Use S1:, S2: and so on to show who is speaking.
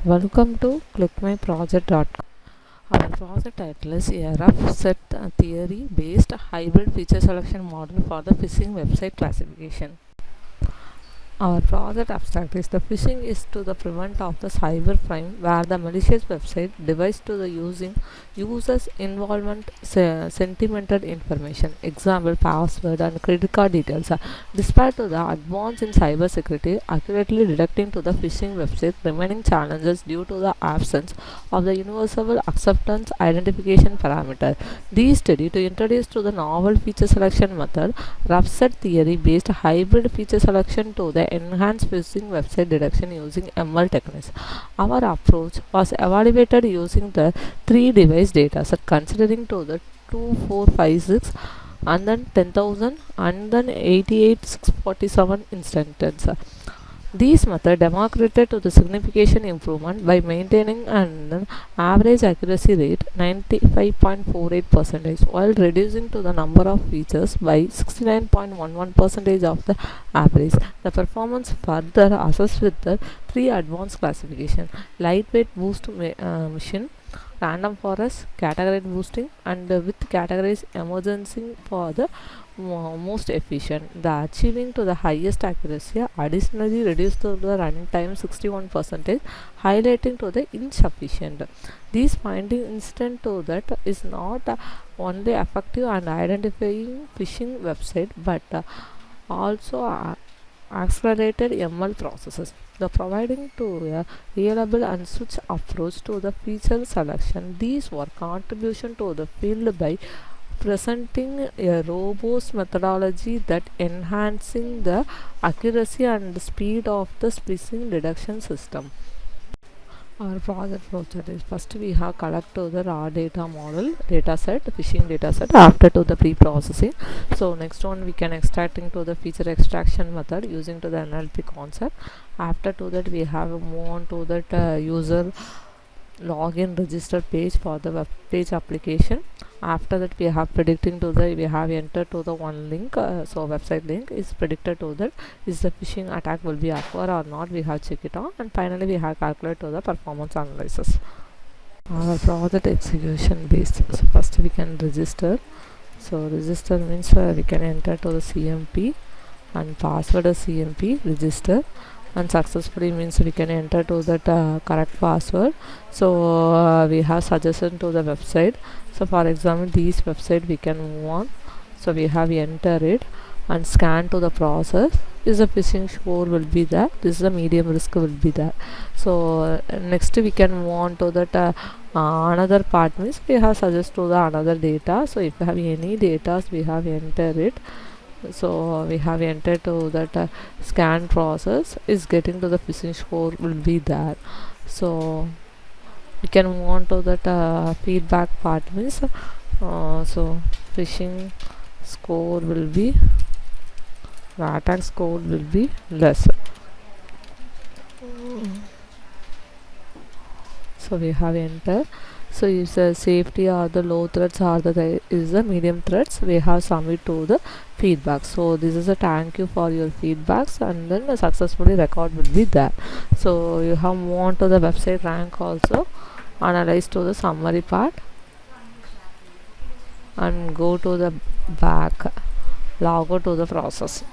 S1: Welcome to ClickMyProject.com. Our project title is a rough set theory based hybrid feature selection model for the phishing website classification. Our project abstract is the phishing is to the prevent of the cybercrime where the malicious website device to the users involvement sentimental information, example password and credit card details. Despite to the advance in cybersecurity, accurately detecting to the phishing website remaining challenges due to the absence of the universal acceptance identification parameter. These study to introduce to the novel feature selection method, rough set theory based hybrid feature selection to the enhanced phishing website detection using ML techniques. Our approach was evaluated using the 3 device data set considering to the 2456 and then 10,000 and then 88,647 instances. These methods demonstrated to the significant improvement by maintaining an average accuracy rate 95.48% while reducing to the number of features by 69.11% of the average. The performance further assessed with the 3 advanced classification: lightweight boost machine, random forest, category boosting, and with categories emerging for the most efficient. The achieving to the highest accuracy additionally reduced to the runtime 61%, highlighting to the insufficient. These finding instant to that is not only effective and identifying phishing website but also accelerated ML processes. The providing to a reliable and switch approach to the feature selection. These were contribution to the field by presenting a robust methodology that enhancing the accuracy and speed of the phishing detection system. Our project process is first we have collect to the raw data model data set, phishing data set after to the pre-processing. So next one we can extracting to the feature extraction method using to the NLP concept. After to that we have move on to that user login register page for the web page application. After that we have predicting to the we have entered to the one link, so website link is predicted to that is the phishing attack will be occur or not, we have check it on, and finally we have calculate to the performance analysis. Our project execution based, so first we can register. So register means we can enter to the CMP and password is CMP register, and successfully means we can enter to that correct password. So we have suggestion to the website. So for example these website we can move on. So we have enter it and scan to the process. Is the phishing score will be there, this is the medium risk will be there. So next we can move on to that another part means we have suggest to the another data. So if you have any data we have enter it. So we have entered to that scan process is getting to the phishing score will be there. So we can move on to that feedback part means so phishing score will be, the attack score will be less. So we have entered. So if the safety or the low threats or the is the medium threats, we have submit to the feedback. So this is a thank you for your feedbacks, and then the successfully record will be there. So you have move on to the website rank also, analyze to the summary part, and go to the back, log out to the process.